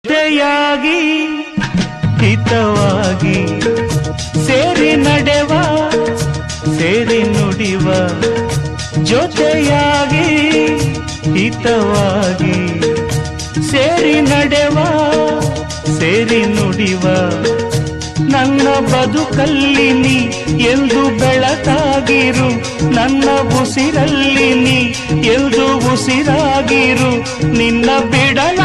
ಜೊತೆಯಾಗಿ ಹಿತವಾಗಿ ಸೇರಿ ನಡೆವ ಸೇರಿ ನುಡಿವ ಜೊತೆಯಾಗಿ ಹಿತವಾಗಿ ಸೇರಿ ನಡೆವ ಸೇರಿ ನುಡಿವ ನನ್ನ ಬದುಕಲ್ಲಿ ನೀ ಎಂದು ಬೆಳಕಾಗಿರು ನನ್ನ ಉಸಿರಲ್ಲಿ ನೀ ಎಂದು ಉಸಿರಾಗಿರು ನಿನ್ನ ಬಿಡಲ